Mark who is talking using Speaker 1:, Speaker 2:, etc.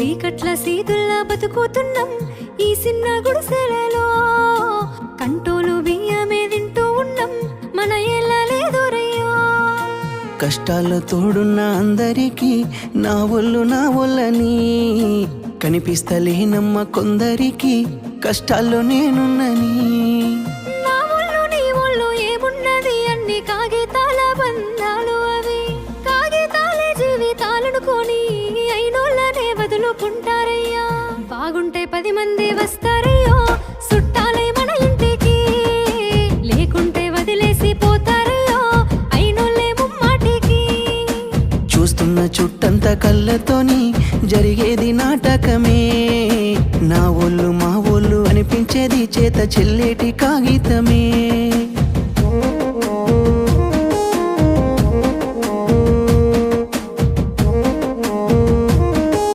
Speaker 1: సీకట్ల సీతుల్లా బతుకుతున్నాం ఈ చిన్న గుడిసెలలో. కంటోలు బియ్యమే తింటూ ఉన్నాం మన ఏళ్ళలేదోరయ్యో.
Speaker 2: కష్టాల్లో తోడున్న అందరికీ నా ఒళ్ళని కనిపిస్తలేనమ్మ కొందరికి కష్టాల్లో నేనున్నని.
Speaker 1: నా ఒళ్ళు నీ ఒళ్ళు ఏమున్నది అన్ని కాగితాల బంధాలు, అవి కాగితాలే జీవితాలనుకొని అయినోళ్ళనే వదులుకుంటారయ్యా. బాగుంటే 10 మంది వస్తారయ్యో చుట్టాలై మన ఇంటికి, లేకుంటే వదిలేసి పోతారయ్యో అయినోళ్ళే ముమ్మాటికి.
Speaker 2: చూస్తున్న చుట్టంతా కళ్ళతోని జరిగేది నాటకమే. నా ఒళ్ళు మా ఒళ్ళు అనిపించేది చేత చెల్లేటి కాగితమే.